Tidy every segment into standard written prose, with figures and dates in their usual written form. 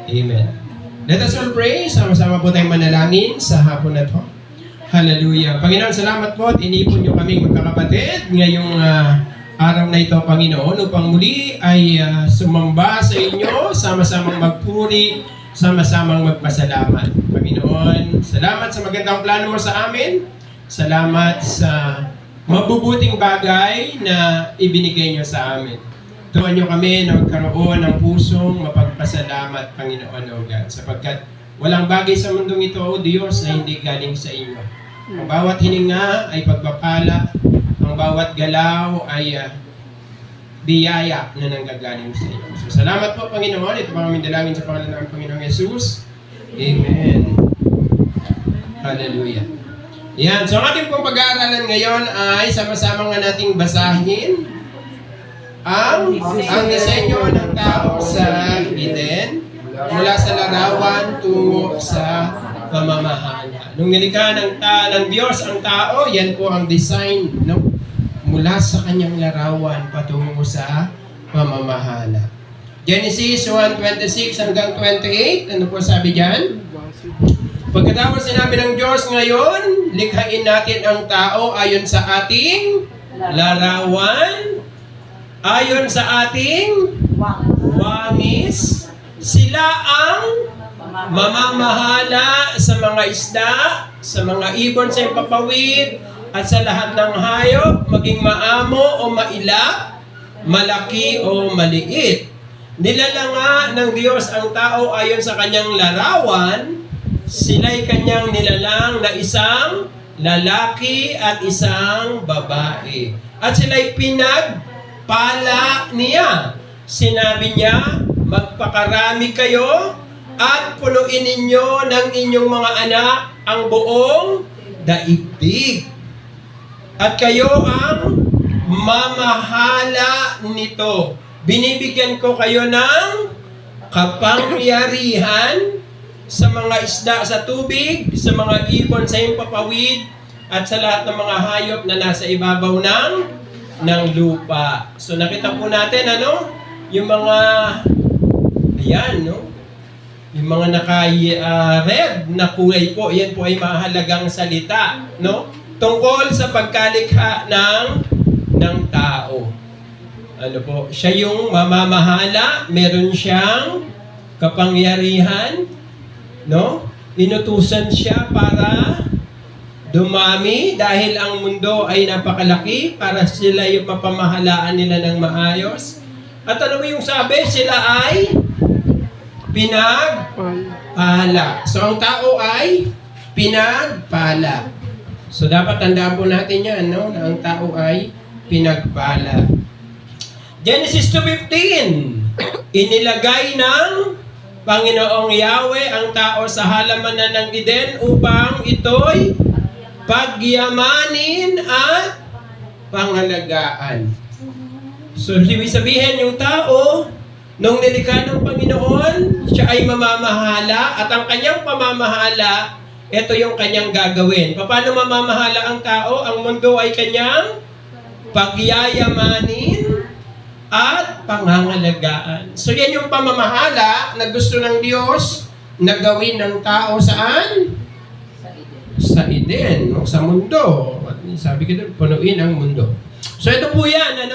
Amen. Let us all pray. Sama-sama po tayong manalangin sa hapon na to. Hallelujah. Panginoon, salamat po at inipon niyo kaming magkakapatid ngayong araw na ito, Panginoon, upang muli ay sumamba sa inyo, sama-samang magpuri, sama-samang magpasalamat. Panginoon, salamat sa magandang plano mo sa amin. Salamat sa mabubuting bagay na ibinigay niyo sa amin. Tuwan niyo kami na magkaroon ng pusong mapagpasalamat, Panginoon, O God, sapagkat walang bagay sa mundong ito, O Diyos, na hindi galing sa inyo. Ang bawat hininga ay pagpapala, ang bawat galaw ay biyaya na nanggagaling sa iyo. So, salamat po, Panginoon. Ito pa kami dalangin sa pangalan ng Panginoong Jesus. Amen. Hallelujah. Yan. So, ang ating pong pag-aaralan ngayon ay sama-sama nga nating basahin ang disenyo ng tao sa Eden mula sa larawan tungo sa pamamahala. Nung nilikha ng Diyos ang tao, yan po ang design, no? Mula sa kanyang larawan patungo sa pamamahala. Genesis 1:26 hanggang 28, ano po sabi diyan? Pagkatapos sinabi ng Diyos, ngayon, likhain natin ang tao ayon sa ating larawan, ayon sa ating wangis. Sila ang mamamahala sa mga isda, sa mga ibon sa ipapawid, at sa lahat ng hayop, maging maamo o mailap, malaki o maliit. Nilalanga ng Diyos ang tao ayon sa kanyang larawan, sila'y kanyang nilalang na isang lalaki at isang babae. At sila'y pinagpala niya. Sinabi niya, magpakarami kayo at punuin ninyo ng inyong mga anak ang buong daigdig. At kayo ang mamahala nito. Binibigyan ko kayo ng kapangyarihan sa mga isda sa tubig, sa mga ibon sa himpapawid, at sa lahat ng mga hayop na nasa ibabaw ng lupa. So nakita po natin, yung mga, ayan, no? Yung mga naka-red na kulay po, yan po ay mahalagang salita, no? Tungkol sa pagkalikha ng tao. Ano po? Siya yung mamamahala, meron siyang kapangyarihan, no? Inutusan siya para dumami dahil ang mundo ay napakalaki para sila yung mapamahalaan nila ng maayos. At ano yung sabi? Sila ay pinagpala. So ang tao ay pinagpala. So dapat tandaan po natin yan, no? Na ang tao ay pinagpala. Genesis 2:15, inilagay ng Panginoong Yahweh ang tao sa halamanan ng Eden upang ito'y pagyamanin at pangalagaan. So ibig sabihin yung tao, nung nilikha ng Panginoon, siya ay mamamahala at ang kanyang pamamahala, ito yung kanyang gagawin. Paano mamamahala ang tao? Ang mundo ay kanyang pagyayamanin at pangangalagaan. So yan yung pamamahala na gusto ng Diyos na gawin ng tao saan? Sa Eden, no? Sa mundo. Sabi ko doon, punuin ang mundo. So ito po yan,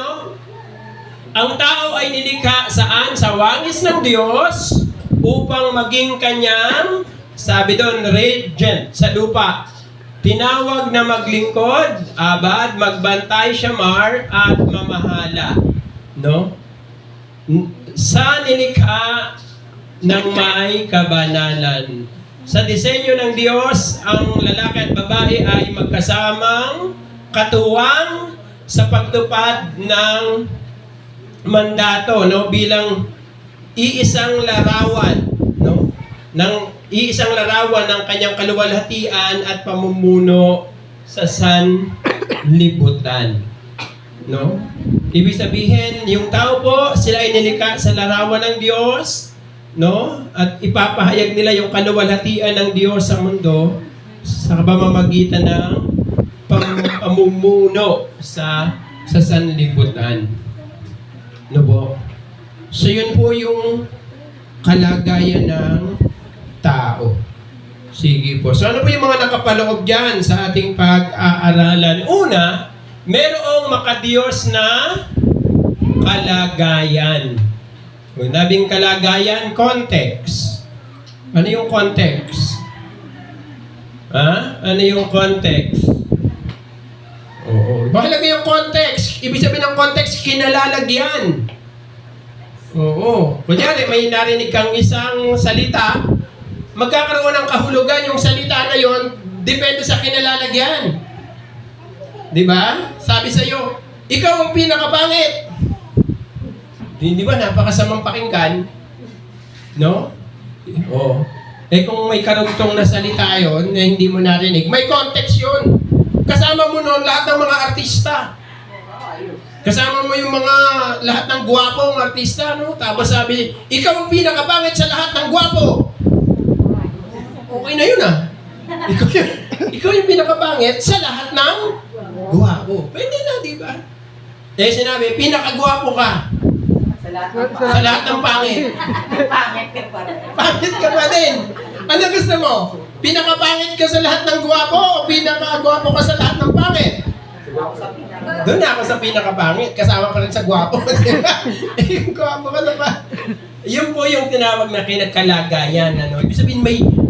Ang tao ay nilikha saan? Sa wangis ng Diyos upang maging kanyang, sabi doon, regent sa lupa. Tinawag na maglingkod, abad, magbantay, syamar, at mamahala. No? Sa nilikha ng may kabanalan. Sa disenyo ng Diyos, ang lalaki at babae ay magkasamang katuwang sa pagtupad ng mandato, no? Bilang iisang larawan, no? Iisang larawan ng kanyang kaluwalhatian at pamumuno sa sanlibutan. No? Ibig sabihin, yung tao po, sila ay nilikha sa larawan ng Diyos, no? At ipapahayag nila yung kaluwalhatian ng Diyos sa mundo sa pamamagitan ng pamumuno sa sanlibutan. No po? So yun po yung kalagayan ng tao. Sige po. So ano po yung mga nakapaloob dyan sa ating pag-aaralan? Una, merong makadiyos na kalagayan. Kung nabing kalagayan, context. Ano yung context? Ha? Ano yung context? Oo. Mahalaga yung context. Ibig sabihin ng context, kinalalagyan. Oo. Kunyari, may narinig kang isang salita, magkakaroon ng kahulugan yung salita na yon, depende sa kinalalagyan. Di ba? Sabi sa'yo, ikaw ang pinakapangit. Di ba? Napakasamang pakinggan. No? Oo. Eh kung may karugtong na salita yon na hindi mo narinig, may context yun. Kasama mo noon lahat ng mga artista. Kasama mo yung mga lahat ng gwapong artista, no? Tapos sabi, ikaw ang pinakapangit sa lahat ng gwapo. Okay na yun Ikaw yung pinakapangit sa lahat ng gwapo. Pwede na, di ba? Eh sinabi, pinakagwapo ka. Sa lahat ng pangit. Pangit ka pa rin. Pangit ka pa din. Ano gusto mo? Pinakapangit ka sa lahat ng gwapo o pinakagwapo ka sa lahat ng pangit? Doon na ako sa pinakapangit. Kasama pa rin sa gwapo. Yung gwapo ka na pa. Yun po yung tinawag na kinakalagayan. Ano? Ibig sabihin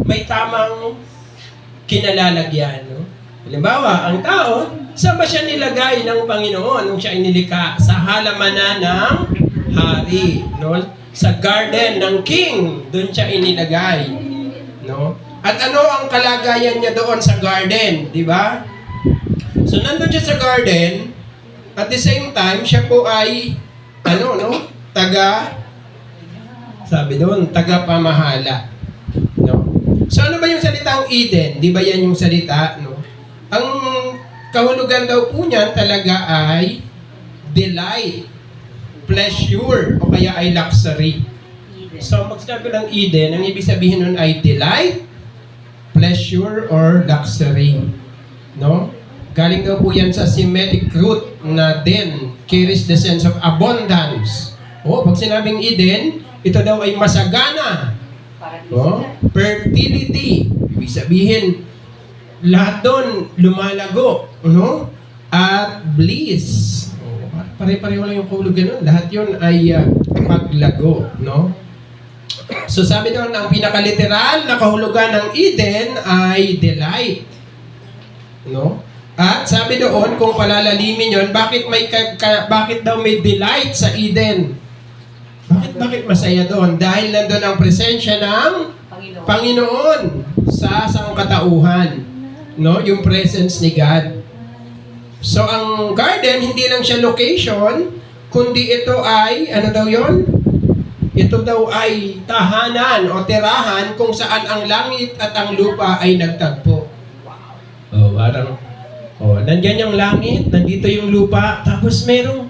may tamang kinalalagyan. No? Halimbawa, ang tao, saan ba siya nilagay ng Panginoon nung siya inilika? Sa halamanan ng hari. No? Sa garden ng king, doon siya inilagay. No? At ano ang kalagayan niya doon sa garden? Di ba? So, nandun siya sa garden, at the same time, siya po ay, sabi doon, taga-pamahala. No? So, ano ba yung salitang Eden? Di ba yan yung salita? No? Ang kahulugan daw po niyan talaga ay delight, pleasure, o kaya ay luxury. So, magsabi ng Eden, ang ibig sabihin nun ay delight, pleasure, or luxury. No? Galing daw po yan sa Semitic root na den, carries the sense of abundance. Pag sinabing Eden, ito daw ay masagana. Fertility. Ibig sabihin, lahat doon lumalago. At bliss. Pare-pareho lang yung kahulugan nun. Lahat yun ay paglago. No? So sabi doon, ang pinakaliteral na kahulugan ng Eden ay delight. No? At sabi doon, kung palalalimin yon, bakit daw may delight sa Eden? Bakit masaya doon? Dahil nandun ang presensya ng Panginoon sa sangkatauhan. No? Yung presence ni God. So, ang garden, hindi lang siya location, kundi ito ay, ano daw yon? Ito daw ay tahanan o tirahan kung saan ang langit at ang lupa ay nagtagpo. Nandyan yung langit, nandito yung lupa, tapos meron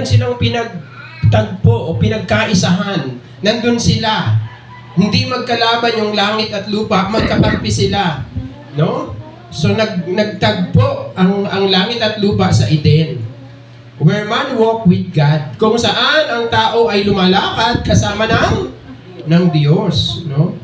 silang pinagtagpo o pinagkaisahan. Nandun sila. Hindi magkalaban yung langit at lupa, magkakampi sila. No? So nagtagpo ang langit at lupa sa Eden. Where man walk with God, kung saan ang tao ay lumalakad kasama ng Diyos. No?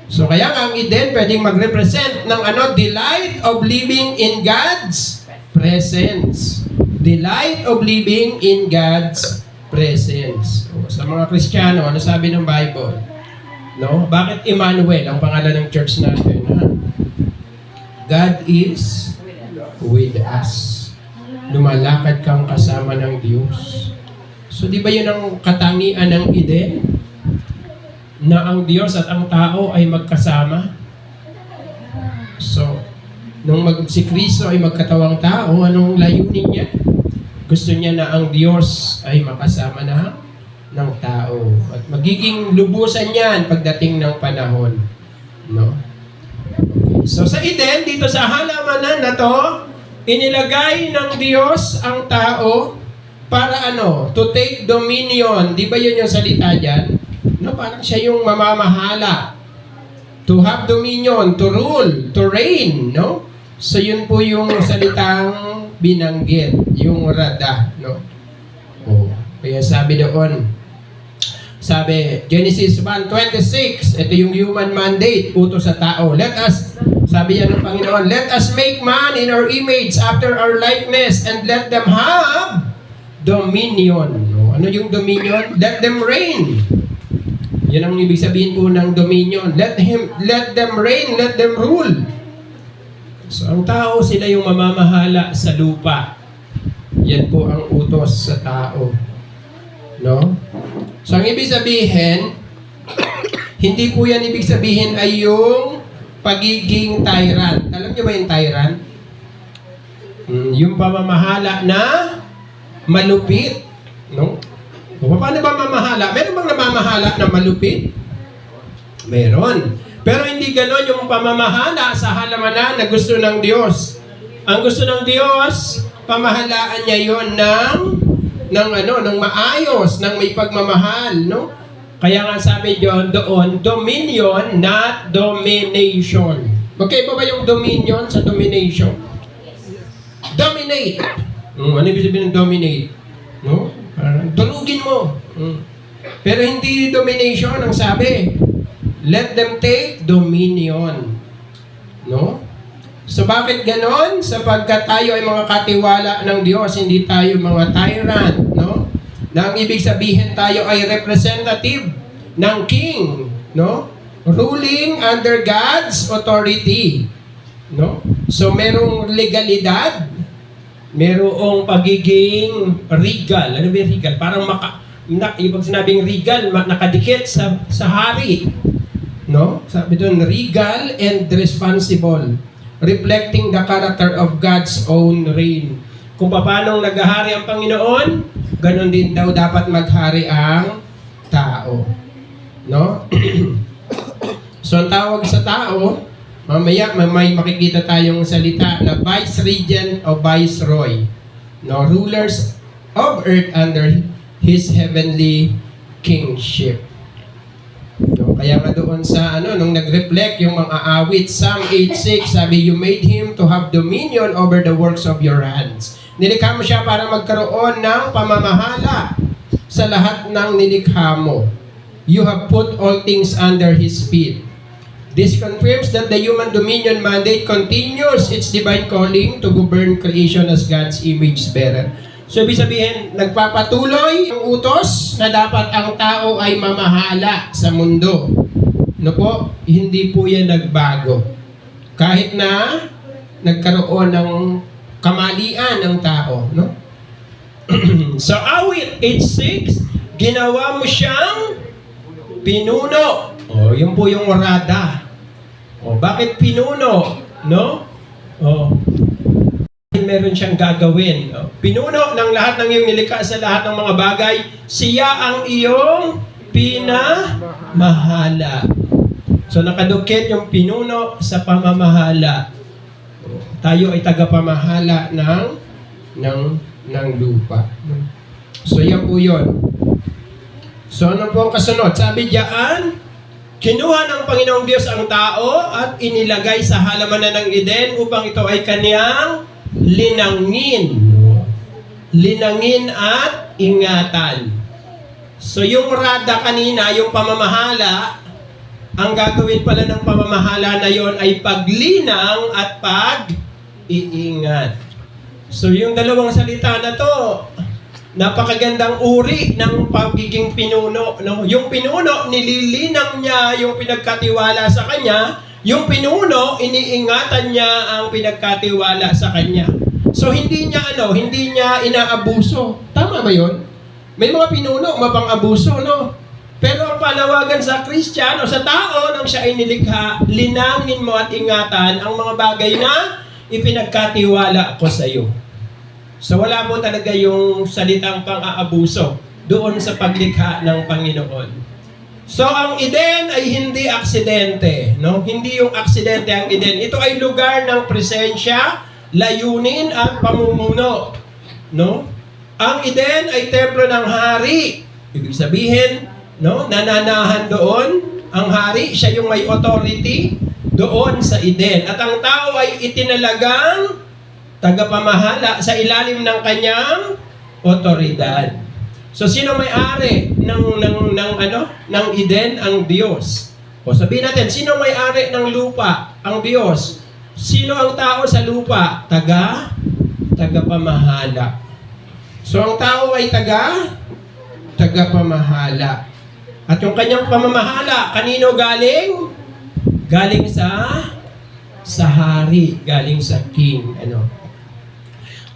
So kaya nga ang Eden pwedeng mag-represent ng delight of living in God's presence. Delight of living in God's presence. Sa mga Kristiyano, ano sabi ng Bible? No? Bakit Emmanuel ang pangalan ng church natin? God is with us. Lumalakad kang kasama ng Diyos. So di ba yun ang katangian ng Eden? Na ang Diyos at ang tao ay magkasama. So, nung si Kristo ay magkatawang tao, anong layunin niya? Gusto niya na ang Diyos ay makasama ng tao. At magiging lubusan yan pagdating ng panahon. No? So, sa Eden, dito sa halamanan na to, inilagay ng Diyos ang tao para to take dominion. Di ba yun yung salita dyan? No, parang siya yung mamamahala. To have dominion, to rule, to reign, no? So yun po yung salitang binanggit, yung rada, no? Kaya sabi doon, Sabi, Genesis 1:26, ito yung human mandate, utos sa tao. Sabi yan ng Panginoon, let us make man in our image after our likeness and let them have dominion. No? Ano yung dominion? Let them reign. Yan ang ibig sabihin po ng dominion. Let them reign, let them rule. So ang tao, sila yung mamamahala sa lupa. Yan po ang utos sa tao. No? So ang ibig sabihin, hindi po yan ibig sabihin ay yung pagiging tyrant. Alam niyo ba yung tyrant? Yung pamamahala na malupit. No? O, paano ba mamahala? Meron bang namamahala na malupit? Meron. Pero hindi ganon yung pamamahala sa halamanan na gusto ng Diyos. Ang gusto ng Diyos, pamahalaan niya yon ng maayos, ng may pagmamahal, no? Kaya nga sabi doon, dominion, not domination. Magkaiba ba yung dominion sa domination? Dominate. Ano ibig sabihin ng dominate? No? Tulugin mo. Pero hindi domination ang sabi. Let them take dominion. No? So bakit ganon? Sapagkat tayo ay mga katiwala ng Diyos, hindi tayo mga tyrant, no? Na ang ibig sabihin tayo ay representative ng king, no? Ruling under God's authority, no? So merong legalidad, merong pagiging regal. Ano ba yung regal? Parang ibig sinabing regal, nakadikit sa hari, no? Sabi doon, regal and responsible, reflecting the character of God's own reign. Kung paano naghahari ang Panginoon, ganon din daw dapat maghari ang tao. No? So ang tawag sa tao, mamaya may makikita tayong salita na vice-regent o viceroy. No? Rulers of earth under His heavenly kingship. No, kaya nga doon sa nung nag-reflect yung mga awit, Psalm 8:6, sabi, you made him to have dominion over the works of your hands. Nilikha mo siya para magkaroon ng pamamahala sa lahat ng nilikha mo. You have put all things under his feet. This confirms that the human dominion mandate continues its divine calling to govern creation as God's image bearer. So, ibig sabihin, nagpapatuloy ang utos na dapat ang tao ay mamahala sa mundo. No po? Hindi po yan nagbago. Kahit na nagkaroon ng kamalian ng tao. No? So, awit 8:6, ginawa mo siyang pinuno. O, yun po yung warada. O, bakit pinuno? No? O, meron siyang gagawin. Pinuno ng lahat ng iyong nilikha sa lahat ng mga bagay, siya ang iyong pinamahala. So nakadukit yung pinuno sa pamamahala. Tayo ay tagapamahala ng lupa. So yan po yun. So ano po ang kasunod? Sabi diyan, kinuha ng Panginoong Diyos ang tao at inilagay sa halamanan ng Eden upang ito ay kaniyang linangin at ingatan. So yung rada kanina, yung pamamahala, ang gagawin pala ng pamamahala na yon ay paglinang at pag-iingat. So yung dalawang salita na to, napakagandang uri ng pagiging pinuno. No? Yung pinuno, nililinang niya yung pinagkatiwala sa kanya. Yung pinuno, iniingatan niya ang pinagkatiwala sa kanya. So hindi niya inaabuso. Tama ba 'yon? May mga pinuno mapang-abuso, no? Pero ang panawagan sa Christian o sa tao nang siya ay nilikha, linangin mo at ingatan ang mga bagay na ipinagkatiwala ko sa iyo. So wala po talaga yung salitang pang-aabuso doon sa paglikha ng Panginoon. So, ang Eden ay hindi aksidente, no? Hindi yung aksidente ang Eden. Ito ay lugar ng presensya, layunin at pamumuno, no? Ang Eden ay templo ng hari. Ibig sabihin, no, nananahan doon ang hari, siya yung may authority doon sa Eden. At ang tao ay itinalagang tagapamahala sa ilalim ng kanyang otoridad. So sino may-ari ng ng Eden ang Diyos. O sabihin natin, sino may-ari ng lupa? Ang Diyos. Sino ang tao sa lupa? Tagapamahala. So ang tao ay tagapamahala. At yung kanyang pamamahala, kanino galing? Galing sa hari, galing sa king.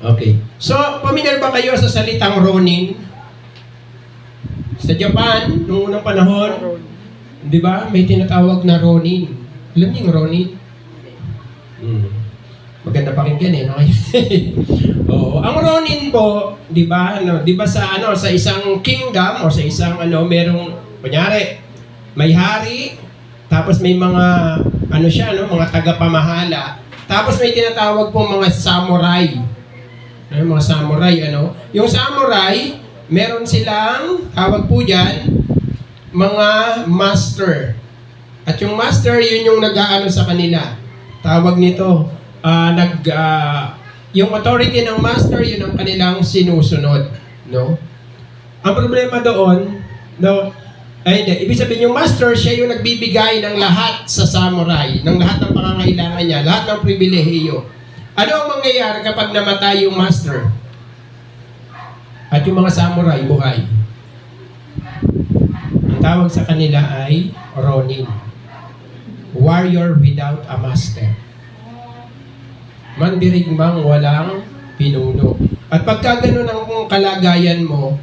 Okay. So, pamilyar ba kayo sa salitang Ronin? Sa Japan, noong unang panahon, di ba, may tinatawag na Ronin. Alam niyo yung Ronin? Maganda pakinggan no? Oo. Ang Ronin po, di ba, sa isang kingdom o sa isang merong kunyari, may hari, tapos may mga mga tagapamahala, tapos may tinatawag po mga samurai. Mga samurai, Yung samurai, meron silang, tawag po dyan, mga master. At yung master, yun yung nag-aano sa kanila. Tawag nito, yung authority ng master, yun ang kanilang sinusunod. No? Ang problema doon, ibig sabihin yung master, siya yung nagbibigay ng lahat sa samurai, ng lahat ng pangangailangan niya, lahat ng pribilehiyo. Ano ang mangyayari kapag namatay yung master? At yung mga samurai, buhay. Ang tawag sa kanila ay Ronin. Warrior without a master. Mandirigmang walang pinuno. At pagka ganun ang kalagayan mo,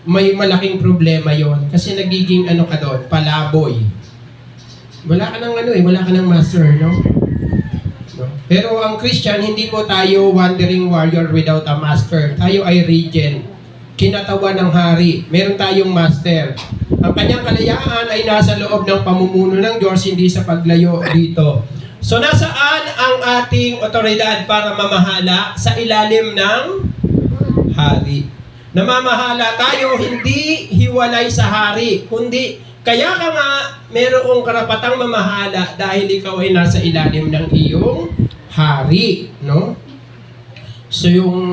may malaking problema yon kasi nagiging ka doon, palaboy. Wala ka ng master, no? Pero ang Christian, hindi po tayo wandering warrior without a master. Tayo ay regent, kinatawan ng hari. Meron tayong master. Ang kanyang kalayaan ay nasa loob ng pamumuno ng Diyos, hindi sa paglayo dito. So nasaan ang ating otoridad para mamahala? Sa ilalim ng hari. Namamahala tayo, hindi hiwalay sa hari, kundi kaya ka nga merong karapatang mamahala dahil ikaw ay nasa ilalim ng iyong hari, no? So yung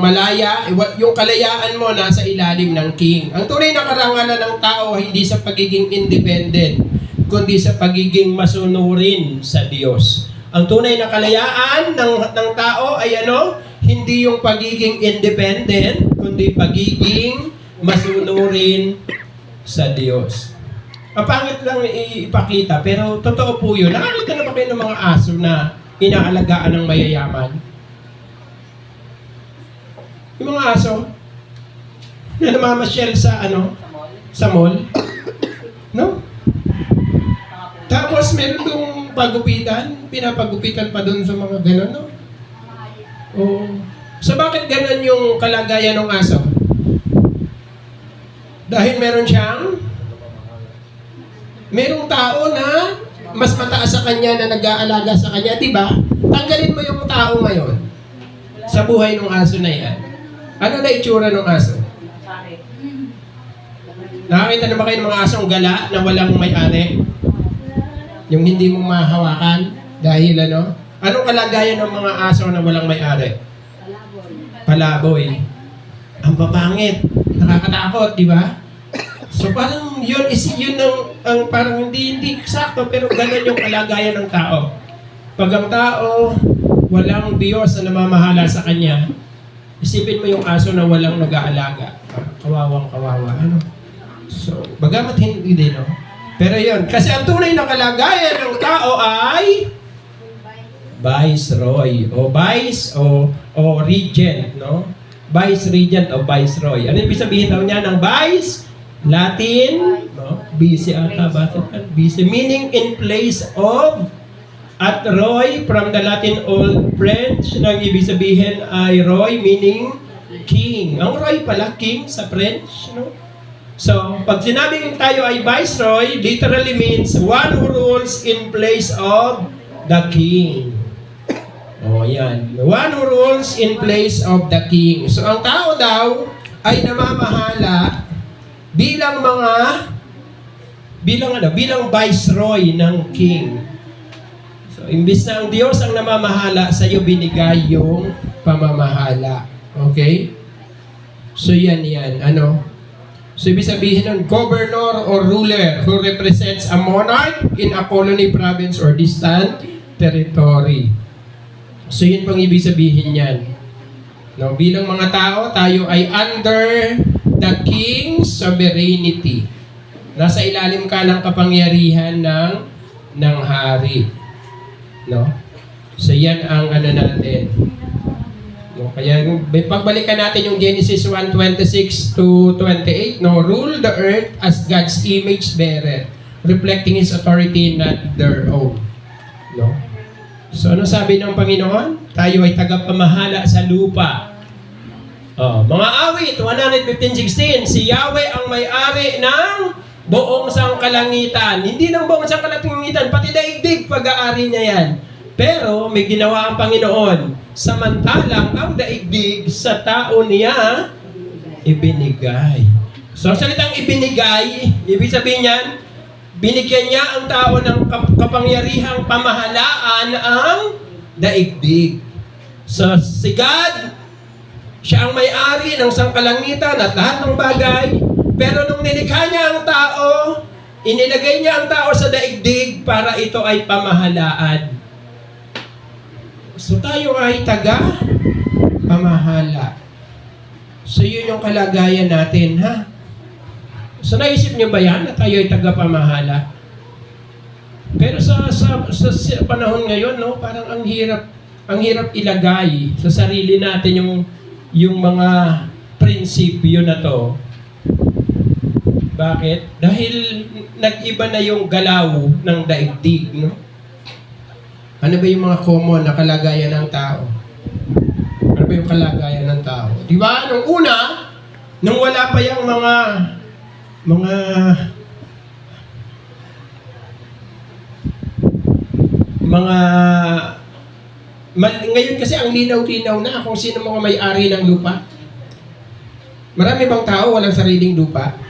yung kalayaan mo nasa ilalim ng king. Ang tunay na karangalan ng tao hindi sa pagiging independent, kundi sa pagiging masunurin sa Diyos. Ang tunay na kalayaan ng tao ay hindi yung pagiging independent, kundi pagiging masunurin sa Diyos. Ang pangit lang ipakita, pero totoo po yun. Nakakita na ba kayo ng mga aso na inaalagaan ng mayayaman? Yung mga aso na namamasyal sa sa mall. No? Tapos meron dong pagupitan, pinapagupitan pa doon sa mga gano'n, no? Oo. So bakit gano'n yung kalagayan ng aso? Dahil merong tao na mas mataas sa kanya na nag-aalaga sa kanya, diba? Tanggalin mo yung tao ngayon sa buhay ng aso na yan. Ano na itsura ng aso? Nakakita na ba kayo ng mga asong gala na walang may-ari? Yung hindi mo mahawakan dahil Anong kalagayan ng mga aso na walang may-ari? Palaboy. Ang papangit. Nakakatakot, di ba? So parang yun ang parang hindi eksakto pero ganun yung kalagayan ng tao. Pag ang tao walang Diyos na namamahala sa kanya, isipin mo yung aso na walang nag-aalaga. Kawawang-kawawa. So, bagamat hindi din, Pero yun, kasi ang tunay na kalagayan ng tao ay viceroy o vice o regent, no? Vice regent o viceroy. Ano ibig sabihin daw niya ng vice? Latin, no? Vice ata, vice meaning in place of, at roy from the Latin Old French, nang ibig sabihin ay roy meaning king. Ang roy pala king sa French, no? So, pag sinabing tayo ay viceroy, literally means one who rules in place of the king. Yan. One who rules in place of the king. So, ang tao daw ay namamahala bilang viceroy ng king. So, imbis na ang Diyos ang namamahala, sa iyo binigay yung pamamahala. Okay? So, yan. So, ibig sabihin ng governor or ruler who represents a monarch in a colony, province, or distant territory. So, yun pang ibig sabihin yan. No, bilang mga tao, tayo ay under the king's sovereignty. Nasa ilalim ka ng kapangyarihan ng hari. No? So, yan ang ano natin. No, kaya pagbalikan natin yung Genesis 1:26 to 28, no, rule the earth as God's image bearer, reflecting His authority, not their own. No? So ano sabi ng Panginoon? Tayo ay tagapamahala sa lupa. Mga awit 115:16, si Yahweh ang may-ari ng buong sangkalangitan. Hindi ng buong sangkalangitan, pati daigdig pag-aari niya yan. Pero may ginawa ang Panginoon. Samantalang ang daigdig sa tao niya ibinigay. So, salitang ibinigay, ibig sabihin niyan, binigyan niya ang tao ng kapangyarihang pamahalaan ang daigdig. So, si God, siya ang may-ari ng sangkalangitan at lahat ng bagay. Pero nung nilikha niya ang tao, inilagay niya ang tao sa daigdig para ito ay pamahalaan. So tayo ay taga-pamahala. So yun yung kalagayan natin, ha? So naisip niyo ba yan na tayo ay taga-pamahala? Pero sa panahon ngayon, no, parang ang hirap ilagay sa sarili natin yung mga prinsipyo na to. Bakit? Dahil nag-iba na yung galaw ng daigdig, no? Ano ba yung mga common na kalagayan ng tao? Ano ba yung kalagayan ng tao? Di ba? Nung una, nung wala pa yung ngayon kasi ang linaw-linaw na kung sino mga may-ari ng lupa. Marami bang tao walang sariling lupa?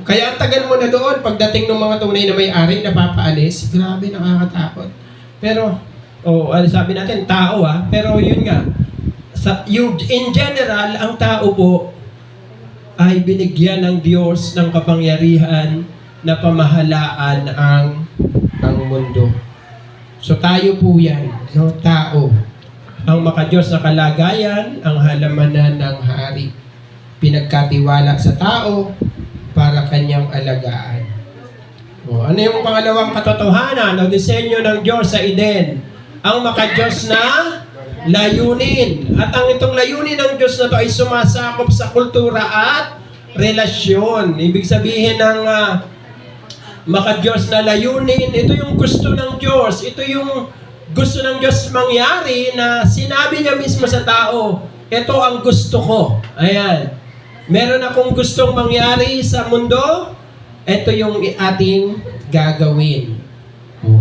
Kaya ang tagal mo na doon, pagdating ng mga tunay na may-ari, napapaalis, grabe, nakakatakot. Pero, sabi natin, tao pero yun nga, in general, ang tao po ay binigyan ng Diyos ng kapangyarihan na pamahalaan ang mundo. So tayo po yan, no? Tao. Ang makadiyos na kalagayan, ang halamanan ng hari. Pinagkatiwala sa tao, para kanyang alagaan. Ano yung pangalawang katotohanan o disenyo ng Diyos sa Eden? Ang makadiyos na layunin. At ang itong layunin ng Diyos na to ay sumasakop sa kultura at relasyon. Ibig sabihin ng makadiyos na layunin, ito yung gusto ng Diyos. Ito yung gusto ng Diyos mangyari na sinabi niya mismo sa tao, ito ang gusto ko. Ayan. Meron akong gustong mangyari sa mundo, ito yung ating gagawin.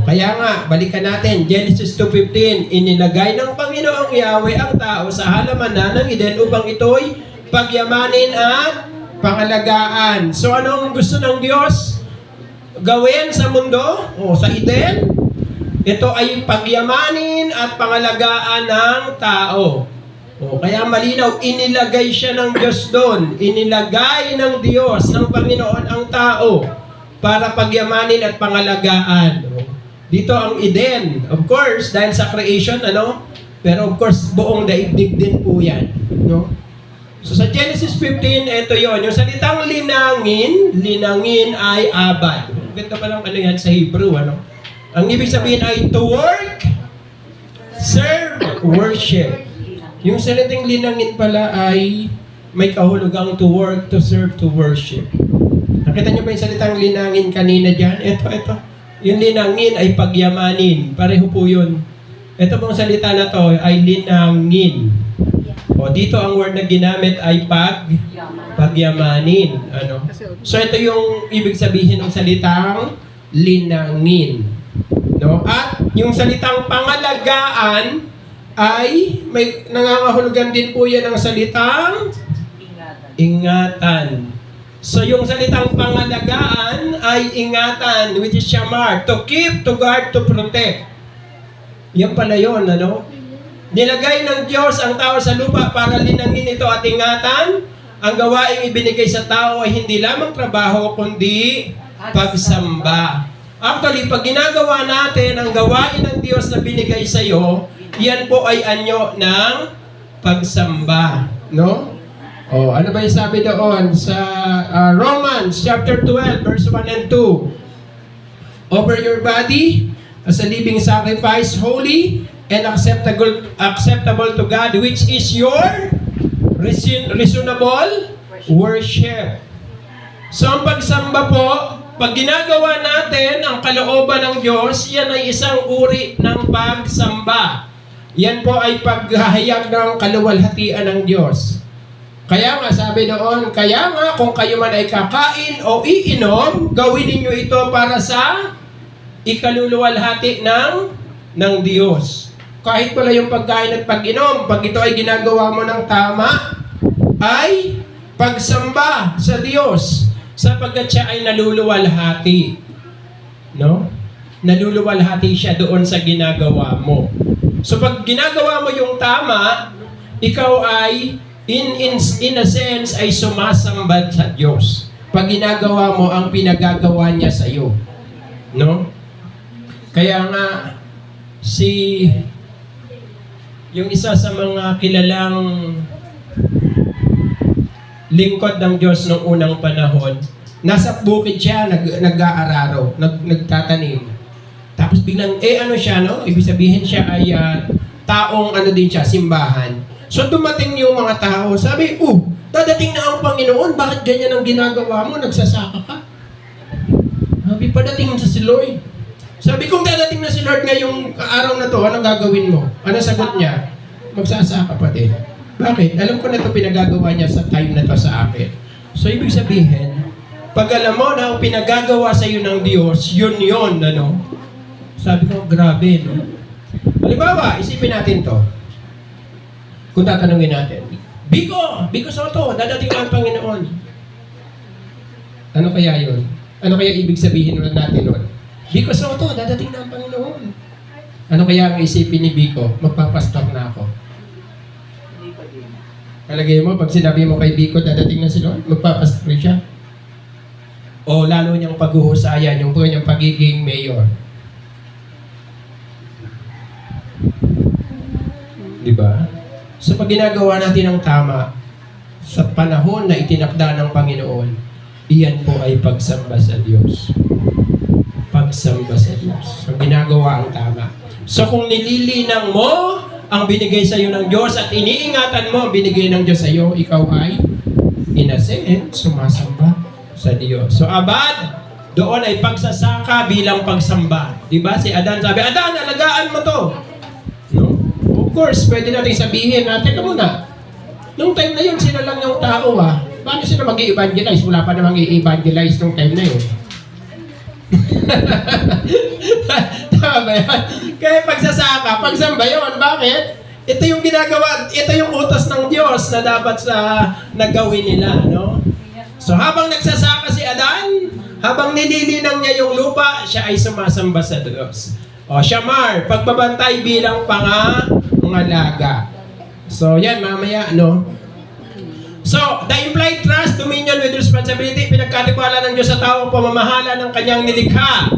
Kaya nga, balikan natin, Genesis 2:15, inilagay ng Panginoong Yahweh ang tao sa halamanan ng Eden upang ito'y pagyamanin at pangalagaan. So anong gusto ng Diyos gawin sa mundo? Sa Eden? Ito ay pagyamanin at pangalagaan ng tao. Kaya malinaw, inilagay siya ng Diyos doon. Inilagay ng Diyos, ng Panginoon ang tao para pagyamanin at pangalagaan. Dito ang Eden. Of course, dahil sa creation, pero of course, buong daigdig din po yan. No? So sa Genesis 15, ito yon. Yung salitang linangin ay abad. Ganda pa lang yan sa Hebrew, Ang ibig sabihin ay to work, serve, worship. Yung salitang linangin pala ay may kahulugang to work, to serve, to worship. Nakita niyo ba yung salitang linangin kanina dyan? Ito. Yung linangin ay pagyamanin. Pareho po yun. Ito pong salita na to ay linangin. Dito ang word na ginamit ay pagyamanin. So ito yung ibig sabihin ng salitang linangin. No? At yung salitang pangalagaan ay may nangangahulugan din po yan ng salitang ingatan. So yung salitang pangalagaan ay ingatan, which is shamar, to keep, to guard, to protect. Yan pala yun, Nilagay ng Diyos ang tao sa lupa para linangin ito at ingatan ang gawaing ibinigay sa tao ay hindi lamang trabaho, kundi pagsamba. Actually, pag ginagawa natin ang gawain ng Diyos na binigay sa iyo, yan po ay anyo ng pagsamba. No? Oh, ano ba yung sabi doon sa Romans chapter 12, verse 1 and 2? Offer your body as a living sacrifice, holy and acceptable to God, which is your reasonable worship. So ang pagsamba po, pag ginagawa natin ang kalooban ng Diyos, yan ay isang uri ng pagsamba. Yan po ay paghahayag ng kaluwalhatian ng Diyos. Kaya nga sabi doon, kaya nga kung kayo man ay kakain o iinom, gawin ninyo ito para sa ikaluluwalhati ng Diyos. Kahit pala yung pagkain at pag-inom, pag ito ay ginagawa mo ng tama, ay pagsamba sa Diyos sapagkat siya ay naluluwalhati. No? Naluluwalhati siya doon sa ginagawa mo. So pag ginagawa mo yung tama, ikaw ay in a sense ay sumasamba sa Diyos. Pag ginagawa mo ang pinagagawa niya sa iyo. No? Kaya nga yung isa sa mga kilalang lingkod ng Diyos noong unang panahon, nasa bukid siya, nag-aararo, nagtatanim. Tapos biglang, ano siya, no? Ibig sabihin siya ay taong din siya, simbahan. So dumating yung mga tao, sabi, dadating na ang Panginoon, bakit ganyan ang ginagawa mo? Nagsasaka ka? Sabi, padating sa si Lord. Sabi, kung dadating na si Lord ngayong araw na to, anong gagawin mo? Ano sagot niya? Magsasaka pa din. Bakit? Alam ko na ito pinagagawa niya sa time na to sa akin. So, ibig sabihin, pag alam mo na ang pinagagawa sa iyo ng Diyos, yun, ano? Sabi ko, grabe, no? Halimbawa, isipin natin to. Kung tatanungin natin, Biko Soto, dadating na ang Panginoon. Ano kaya yun? Ano kaya ibig sabihin natin nun? Biko Soto, dadating na ang Panginoon. Ano kaya ang isipin ni Biko? Magpapastor na ako. Kalagay mo, pag sinabi mo kay Biko, dadating na si Lord, magpapastor siya. O lalo niyang paghuhusayan, yung kanyang pagiging mayor. Diba? So pag ginagawa natin ang tama, sa panahon na itinakda ng Panginoon, iyan po ay pagsamba sa Diyos. Pagsamba sa Diyos. So ginagawa ang tama. So kung nililinang mo ang binigay sa iyo ng Diyos at iniingatan mo ang binigay ng Diyos sa iyo, ikaw ay in a sense, sumasamba sa Diyos. So abad, doon ay pagsasaka bilang pagsamba. Diba? Si Adan sabi, Adan, alagaan mo to. No? Of course, pwede natin sabihin, teka muna, nung time na yun, sila lang yung tao Paano sila mag-i-evangelize? Wala pa namang i-evangelize nung time na yun. Tama ba yan? Kaya pagsasaka, pagsamba yun. Bakit? Ito yung ginagawa, ito yung utos ng Diyos na dapat nagawin nila, no? So habang nagsasaka si Adan, habang nililinang niya yung lupa, siya ay sumasamba sa Diyos. O Shamar, pagbabantay bilang pangalaga. So yan, mamaya, no? So, the implied trust, dominion with responsibility, pinagkatiwala ng Diyos sa tao ang pamamahala ng kanyang nilikha.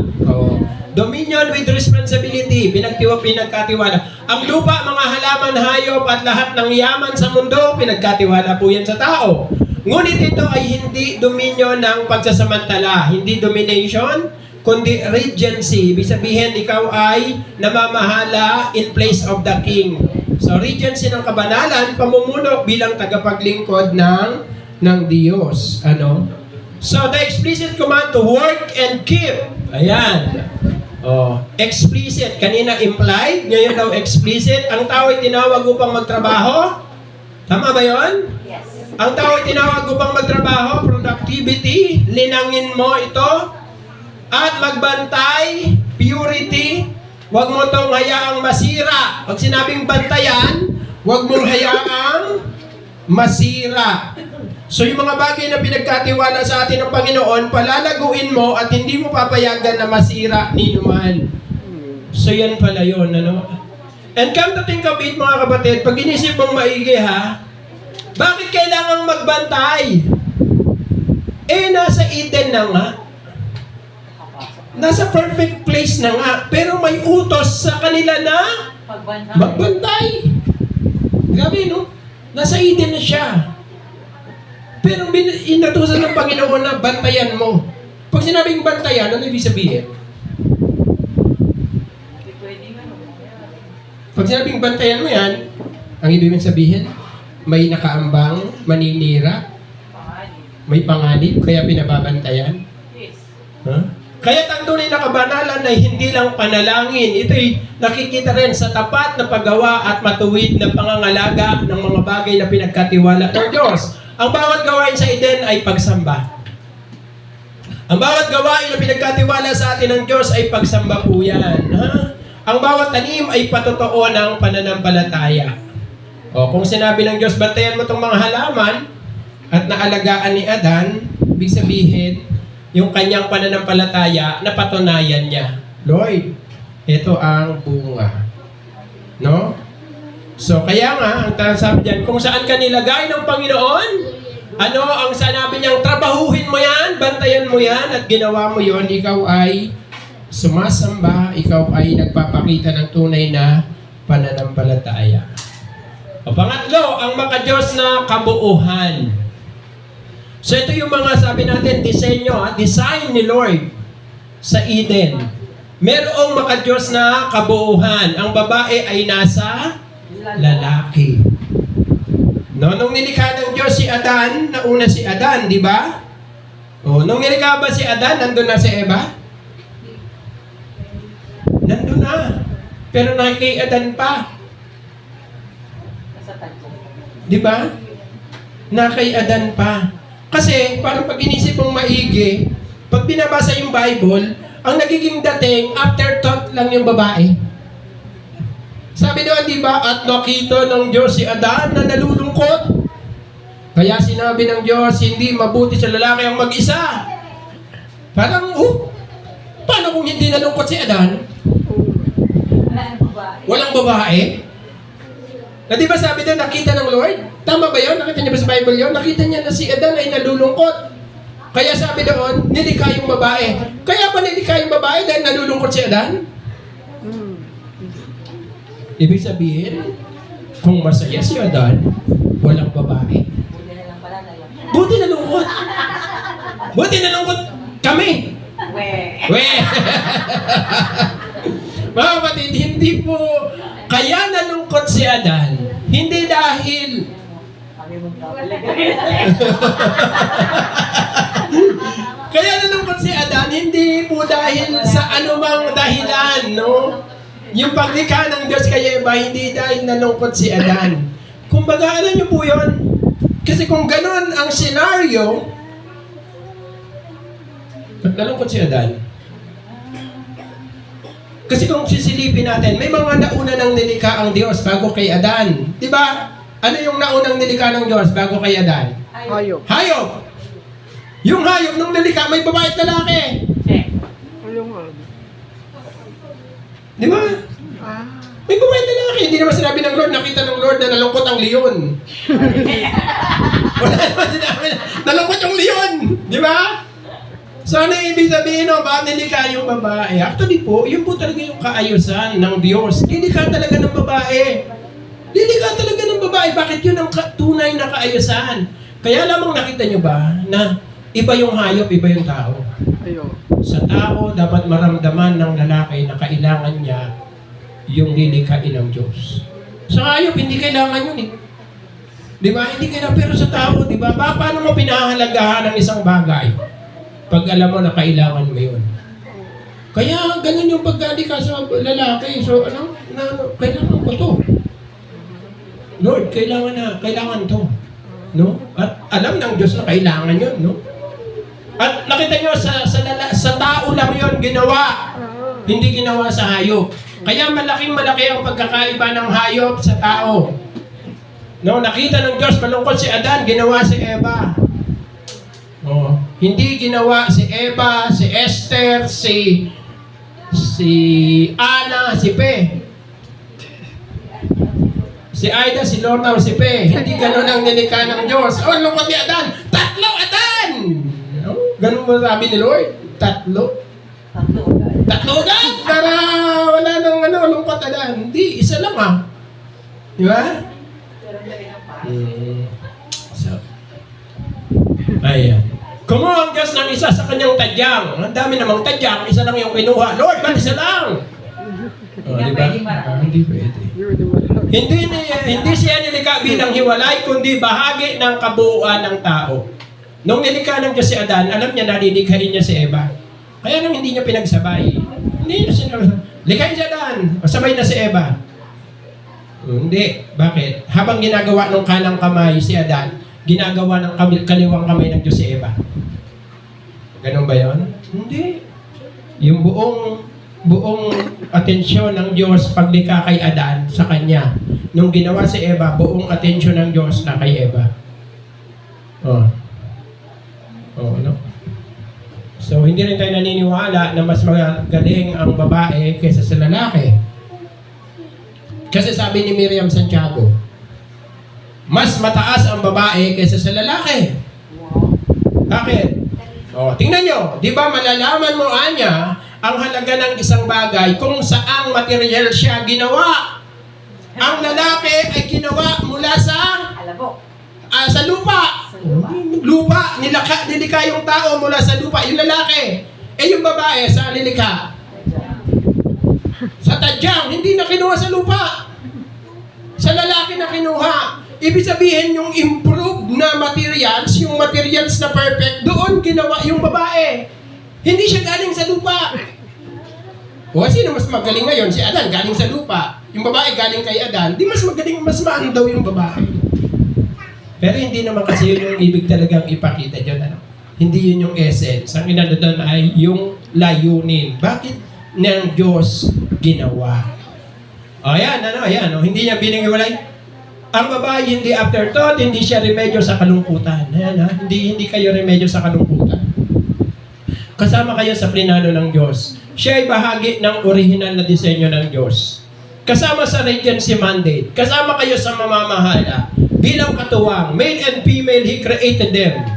Dominion with responsibility, pinagkatiwala. Ang lupa, mga halaman, hayop, at lahat ng yaman sa mundo, pinagkatiwala po yan sa tao. Ngunit ito ay hindi dominion ng pagsasamantala, hindi domination, kundi regency. Ibig sabihin, ikaw ay namamahala in place of the king. So, regency ng kabanalan, pamumuno bilang tagapaglingkod ng Diyos. Ano? So, the explicit command to work and keep. Ayan. Explicit. Kanina implied, ngayon daw explicit. Ang tao ay tinawag upang magtrabaho. Tama ba yon? Yes. Ang tao ay tinawag upang magtrabaho, productivity, linangin mo ito, at magbantay, purity. Huwag mo itong hayaang masira. Pag sinabing bantayan, huwag mong hayaang masira. So yung mga bagay na pinagkatiwala sa atin ng Panginoon, palalaguin mo at hindi mo papayagan na masira ni naman. So yan pala yun, ano? And come to think of it, mga kapatid, pag inisip mong maigi Bakit kailangang magbantay? Nasa Eden na nga. Nasa perfect place na nga. Pero may utos sa kanila na magbantay. Grabe, no? Nasa Eden na siya. Pero inatusan ng Panginoon na bantayan mo. Pag sinabing bantayan, ano ibig sabihin? Pag sinabing bantayan mo yan, ang ibig sabihin, may nakaambang, maninira, may panganib, kaya pinababantayan. Huh? Kaya ang tunay na kabanalan ay hindi lang panalangin. Ito'y nakikita rin sa tapat na paggawa at matuwid na pangangalaga ng mga bagay na pinagkatiwala ng Diyos. Ang bawat gawain sa Eden ay pagsamba. Ang bawat gawain na pinagkatiwala sa atin ng Diyos ay pagsamba po yan. Ha? Ang bawat tanim ay patotoo ng pananampalataya. O kung sinabi ng Diyos, bantayan mo itong mga halaman at naalagaan ni Adan, ibig sabihin, yung kanyang pananampalataya, napatunayan niya. Lord, ito ang bunga. No? So, kaya nga, ang sabi diyan, kung saan ka nilagay ng Panginoon, ano ang sanabi niyang trabahuhin mo yan, bantayan mo yan, at ginawa mo yon, ikaw ay sumasamba, ikaw ay nagpapakita ng tunay na pananampalataya. O pangatlo, ang makadiyos na kabuuhan. So ito yung mga sabi natin, disenyo, design ni Lord sa Eden. Merong makadiyos na kabuuhan. Ang babae ay nasa lalaki. No, nung nilikha ng Diyos si Adan, nauna si Adan, di ba? O, nung nilikha ba si Adan, nandun na si Eva? Nandun na. Pero kay Adan pa. Di ba? Na kay Adan pa. Kasi, parang pag inisip mong maigi, pag binabasa yung Bible, ang nagiging dating, afterthought lang yung babae. Sabi doon, di ba? At nakita ng Diyos si Adan na nalulungkot. Kaya sinabi ng Diyos, hindi mabuti sa lalaki ang mag-isa. Parang, paano kung hindi nalungkot si Adan? Walang babae? Na di ba sabi doon, nakita ng Lord? Tama ba yun? Nakita niya ba sa Bible yun? Nakita niya na si Adan ay nalulungkot. Kaya sabi doon, nilikha yung babae. Kaya ba nilikha yung babae dahil nalulungkot si Adan? Ibig sabihin, kung masaya si Adan, walang babae. Buti nalungkot. Buti nalungkot kami. Weh. Mga kapatid, hindi po kaya nalungkot si Adan. Hindi dahil kaya nalungkot si Adan, hindi po dahil sa anumang dahilan, no? Yung paglikha ng Diyos kay Eva, hindi dahil nalungkot si Adan. Kumbaga, alam niyo po yun, kasi kung ganun ang senaryo, nalungkot si Adan. Kasi kung sisilipin natin, may mga nauna ng nilikha ang Diyos bago kay Adan. Di ba? Ano yung naunang nilikha ng Diyos bago kay Adan? Hayop. Hayop! Yung hayop nung nilikha, may babae at lalaki. Ayun nga. Di ba? May babae at lalaki. Hindi naman sinabi ng Lord, nakita ng Lord na nalungkot ang leon. Wala naman sinabi na nalungkot yung leon. Di ba? So ano yung ibig sabihin, no? Bakit nilikha yung babae? Actually po, yun po talaga yung kaayusan ng Diyos. Nilikha talaga ng babae. Nilikha talaga ng babae. Bakit yun ang tunay na kaayusan? Kaya lamang nakita nyo ba na iba yung hayop, iba yung tao? Ayun. Sa tao, dapat maramdaman ng lalaki na kailangan niya yung lilikhain ng Diyos. Sa hayop, hindi kailangan yun eh. Di ba? Hindi kailangan. Pero sa tao, di ba? Paano mo pinahalagahan ng isang bagay? Pag alam mo na kailangan mo yun. Kaya ganun yung paggali ka sa lalaki. So kailangan ko to. Lord, kailangan to. No? At alam ng Diyos na kailangan yun, no? At nakita nyo, sa tao lang yun ginawa. Hindi ginawa sa hayop. Kaya malaking-malaki ang pagkakaiba ng hayop sa tao. No, nakita ng Diyos, malungkot si Adan, ginawa si Eva. Oh, hindi ginawa si Eva, si Esther, si Ana, si Pe. Si Aida, si Lorna, o si Pe. Hindi ganun ang nilikha ng Diyos. Oh, lungkot ni Adan. Tatlo, Adan! Oh, ganun mo sabi ni Lord. Tatlo. Tatlo agad. Tatlo agad! Para wala nang lungkot Adan. Hindi, isa lang ah. Di ba? Pero dali ang pa. So, ayan. Kumuha ang Diyos ng isa sa kanyang tadyang. Ang dami namang tadyang, isa lang yung kinuha. Lord, ba't isa lang? Oh, Hindi di ba? pwede marami. Hindi pwede. Hindi siya nilikha bilang hiwalay, kundi bahagi ng kabuuan ng tao. Nung nilikha ng Diyos si Adan, alam niya na lilikhain niya si Eva. Kaya nung hindi niya pinagsabay, hindi niya sinabi, likhain si Adan, o sabay na si Eva. Hindi. Bakit? Habang ginagawa ng kanang kamay si Adan, ginagawa ng kaliwang kamay ng Diyos si Eva. Ganun ba yun? Hindi. Yung buong atensyon ng Diyos paglikha kay Adan sa kanya. Nung ginawa si Eva, buong atensyon ng Diyos na kay Eva. Oh. Oh, no? So, hindi rin tayo naniniwala na mas magaling ang babae kaysa sa lalaki. Kasi sabi ni Miriam Santiago, mas mataas ang babae kaysa sa lalaki. Bakit? Oh, tingnan nyo, di ba malalaman mo, Anya, ang halaga ng isang bagay kung saang material siya ginawa. Ang lalaki ay ginawa mula sa Alabok. sa lupa. Sa lupa. Lupa, nilikha yung tao mula sa lupa, yung lalaki. Eh yung babae, saan nilikha? Sa tadyang, hindi na kinuha sa lupa. Sa lalaki na kinuha. Ibig sabihin yung improved na materials, yung materials na perfect, doon ginawa yung babae. Hindi siya galing sa lupa. O sino mas magaling ngayon? Si Adan galing sa lupa. Yung babae galing kay Adan. Di mas magaling, mas maandaw yung babae. Pero hindi naman kasi yun yung ibig talagang ipakita dyan. Ano? Hindi yun yung essence. Ang inano doon ay yung layunin. Bakit ng Diyos ginawa? O yan, ayan. Hindi niya binigay. Ang babae hindi afterthought, hindi siya remedyo sa kalungkutan. Ayan, hindi kayo remedyo sa kalungkutan. Kasama kayo sa plinano ng Diyos. Siya ay bahagi ng original na disenyo ng Diyos. Kasama sa Regency Mandate. Kasama kayo sa mamamahala. Bilang katuwang, male and female, He created them.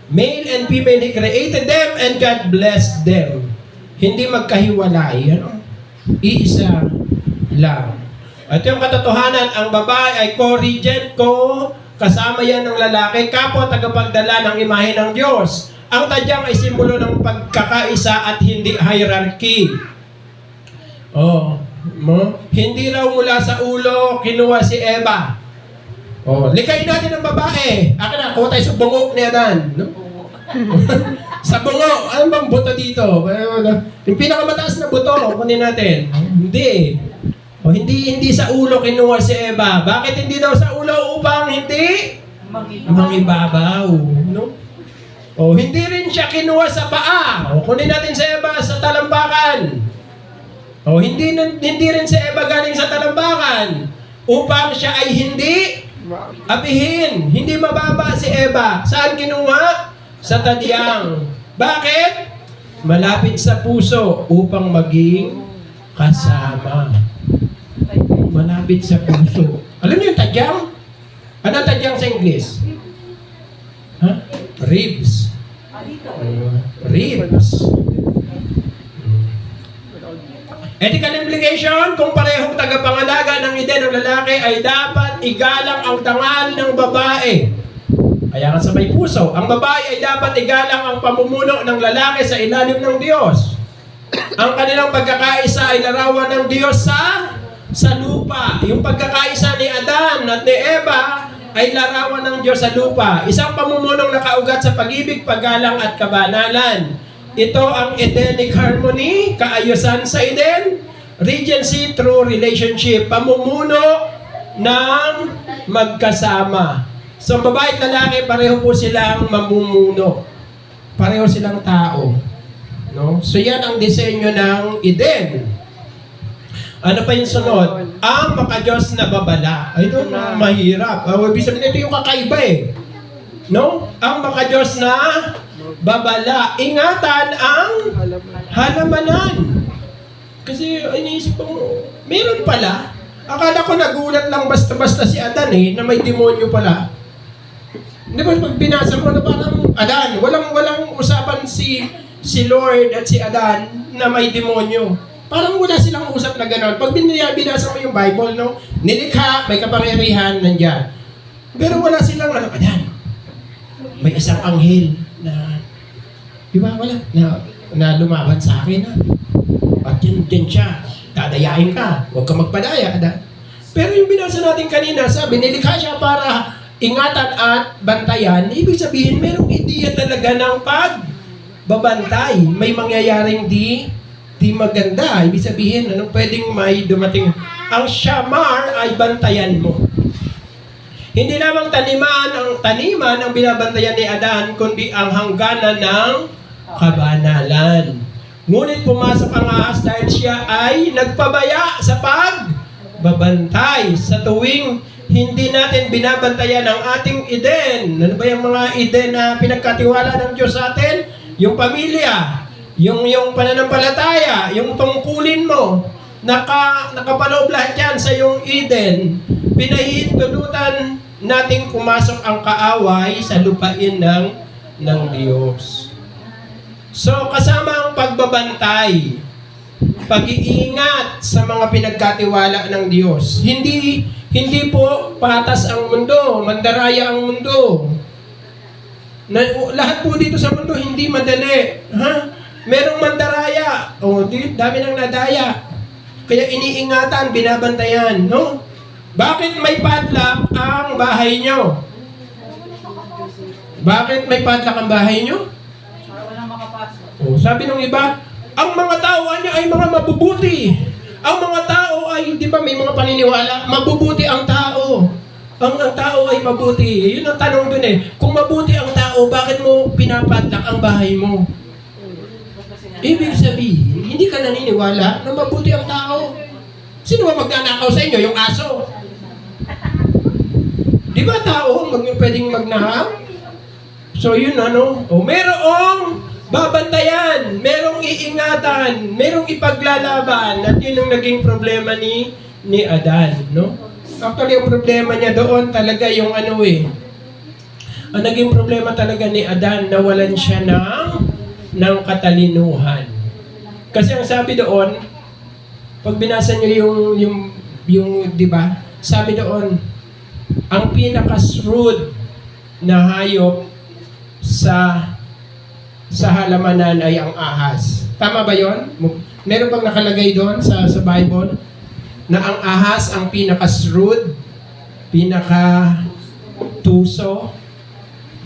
Male and female, He created them and God blessed them. Hindi magkahiwalay. Ano? Iisa lang. At yung katotohanan, ang babae ay co-regent, kasama yan ng lalaki, kapwa tagapagdala ng imahe ng Diyos. Ang tadyang ay simbolo ng pagkakaisa at hindi hierarchy. Hindi raw mula sa ulo, kinuha si Eva. Likayin natin ang babae. Akin na, kuha tayo sa bungo ni Adan. No? Sa bungo, ano bang buto dito? Yung pinakamataas na buto, kunin natin. Hindi. Hindi sa ulo kinuha si Eva. Bakit hindi daw sa ulo upang hindi? Mangibabaw. No? Hindi rin siya kinuha sa paa. Kunin natin si Eva sa talambakan. Hindi rin si Eva galing sa talambakan. Upang siya ay hindi apihin. Hindi mababa si Eva. Saan kinuha? Sa tadyang. Bakit? Malapit sa puso upang maging kasama. Malapit sa puso. Alam niyo yung tadyang? Ano ang tadyang sa English? Ribs. Ribs. Ethical implication, kung parehong tagapangalaga ng ide ng lalaki ay dapat igalang ang tangal ng babae. Kaya nga sa may puso, ang babae ay dapat igalang ang pamumuno ng lalaki sa ilalim ng Diyos. Ang kanilang pagkakaisa ay larawan ng Diyos sa lupa. Yung pagkakaisa ni Adan at ni Eva ay larawan ng Diyos sa lupa. Isang pamumunong nakaugat sa pag-ibig, paggalang at kabanalan. Ito ang Edenic harmony, kaayusan sa Eden, regency through relationship, pamumuno ng magkasama. So, babae at lalaki, pareho po silang mamumuno. Pareho silang tao. No? So, yan ang disenyo ng Eden. Ano pa yung sunod? Ang makadiyos na babala. Ay, ito mahirap. Ibig sabihin, ito yung kakaiba eh. No? Ang makadiyos na babala. Ingatan ang halamanan. Kasi iniisip ko, meron pala. Akala ko nagulat lang basta-basta si Adan na may demonyo pala. Di ba pag binasa mo na parang Adan, walang usapan si Lord at si Adan na may demonyo. Parang wala silang usap na gano'n. Pag binasa mo yung Bible, no? Nilikha, may kapangyarihan, nandiyan. Pero wala silang Adan. May isang anghel na, di ba, wala, na lumaban sa akin, ha? At dyan siya, dadayain ka, huwag ka magpadaya, Adan. Pero yung binasa natin kanina, sabi, nilikha siya para ingatan at bantayan. Ibig sabihin, merong ideya talaga ng pagbabantay. May mangyayaring di maganda. Ibig sabihin, pwedeng may dumating. Ang shamar ay bantayan mo. Hindi lamang taniman ang binabantayan ni Adan, kundi ang hangganan ng kabanalan. Ngunit pumasok ang ahas dahil siya ay nagpabaya sa pagbabantay. Sa tuwing hindi natin binabantayan ang ating Eden. Ano ba yung mga Eden na pinagkatiwala ng Diyos sa atin? Yung pamilya, yung pananampalataya, yung tungkulin mo, nakapaloob lahat yan sa yung Eden. Pinahihintulutan nating pumasok ang kaaway sa lupain ng Diyos. So, kasama ang pagbabantay, pag-iingat sa mga pinagkatiwala ng Diyos. Hindi po patas ang mundo, mandaraya ang mundo. Lahat po dito sa mundo hindi madali. Ha? Merong mandaraya. Dami nang nadaya. Kaya iniingatan, binabantayan. No? Bakit may padlock ang bahay nyo? Bakit may padlock ang bahay nyo? Para walang makapasok. Sabi ng iba, ang mga tao niya ay mga mabubuti. Ang mga tao ay, di ba may mga paniniwala, mabubuti ang tao. Ang tao ay mabuti. Yun ang tanong dun Kung mabuti ang tao, bakit mo pinapadlak ang bahay mo? Ibig sabihin, hindi ka naniniwala na mabuti ang tao. Sino ba magnanakaw sa inyo? Yung aso. Di ba tao, pwedeng magnakaw? So yun merong babantayan, merong iingatan, merong ipaglalaban, at yun ang naging problema ni Adan, no? Actually, yung problema niya doon talaga yung ang naging problema talaga ni Adan, nawalan siya ng katalinuhan. Kasi ang sabi doon, pag binasa niyo yung di ba? Sabi doon, ang pinaka-shrewd na hayop sa halamanan ay ang ahas. Tama ba yon? Meron bang nakalagay doon sa Bible na ang ahas ang pinaka-shrewd, pinaka-tuso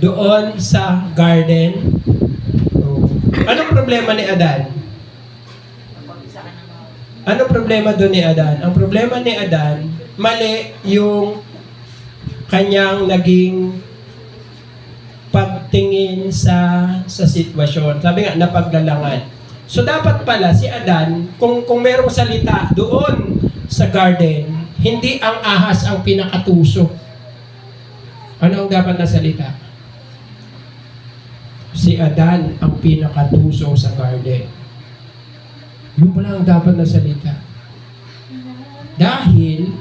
doon sa garden? Anong problema ni Adan? Anong problema doon ni Adan? Ang problema ni Adan, mali yung kanyang naging pagtingin sa sitwasyon. Sabi nga, napaglalangan. So dapat pala si Adan, kung merong salita doon sa garden, hindi ang ahas ang pinakatuso. Ano ang dapat na salita? Si Adan ang pinakatuso sa garden. Yun pala ang dapat na salita. Dahil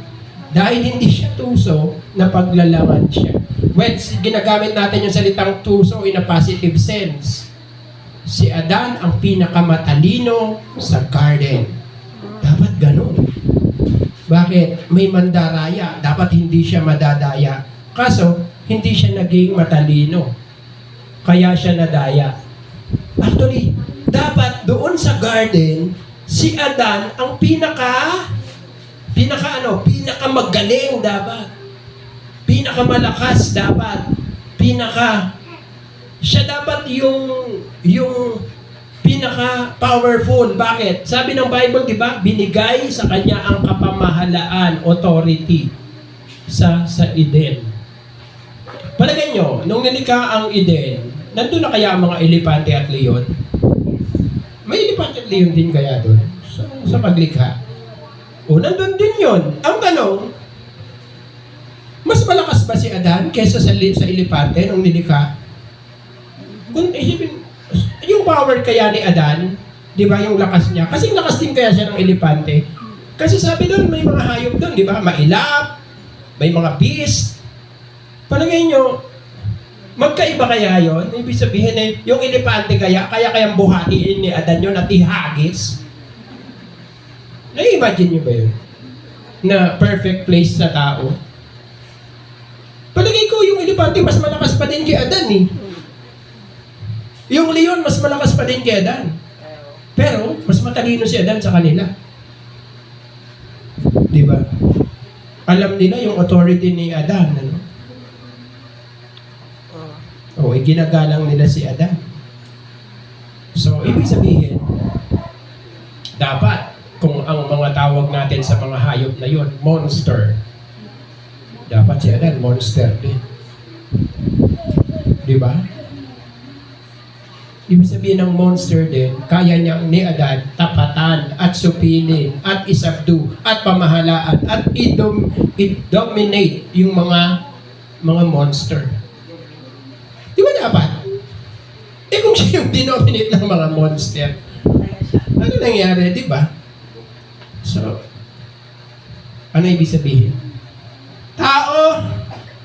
hindi siya tuso, napaglalangan siya. Well, ginagamit natin yung salitang tuso in a positive sense. Si Adan ang pinakamatalino sa garden. Dapat ganun. Bakit? May mandaraya. Dapat hindi siya madadaya. Kaso, hindi siya naging matalino. Kaya siya nadaya. Actually, dapat doon sa garden, si Adan ang pinakamagaling dapat. Pinakamalakas dapat. Siya dapat yung pinaka-powerful. Bakit? Sabi ng Bible, di ba? Binigay sa kanya ang kapamahalaan, authority sa Eden. Palagay nyo, nung nilikha ang Eden, nandun na kaya ang mga elepante at leon? May elepante at leon din kaya doon sa paglikha? Nandun din yun. Ang tanong, mas malakas ba si Adan kaysa sa elepante nung nilikha? Kung isipin, yung power kaya ni Adan, di ba yung lakas niya? Kasi lakas din kaya siya ng elepante. Kasi sabi doon, may mga hayop doon, di ba? Mailap, may mga beast. Palagay nyo, magkaiba kaya yon? Ibig sabihin na yung elepante kayang buhatiin ni Adan yun at ihagis. Na-imagine nyo ba yun? Na perfect place sa tao? Palagay ko, yung elepante mas malakas pa din kay Adan eh. Yung leon mas malakas pa din kay Adan. Pero, mas matalino si Adan sa kanila. Di ba? Alam nila yung authority ni Adan. Ano? Ginagalang nila si Adan. So, ibig sabihin, dapat, kung ang mga tawag natin sa mga hayop na yon, monster, dapat si Adan, monster din. Di ba? Ibig sabihin ng monster din, kaya niyang ni Adan tapatan at supilin at isabdu at pamahalaan at i-dominate yung mga monster. Di ba dapat? Kung siya yung dinominate ng mga monster, ano nangyari, di ba? So, ano ibig sabihin? Tao,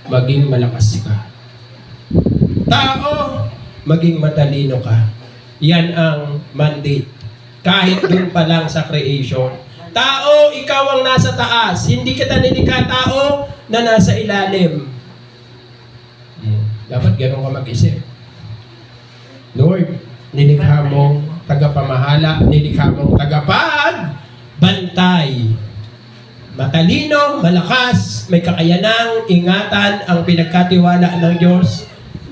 maging malakas ka. Tao, maging matalino ka. Yan ang mandate. Kahit dun pa lang sa creation. Tao, ikaw ang nasa taas. Hindi kita nilikha tao na nasa ilalim. Dapat ganun ka mag-isip. Lord, nilikha mong tagapamahala, nilikha mong tagapagbantay. Matalino, malakas, may kakayanang, ingatan ang pinagkatiwala ng Diyos.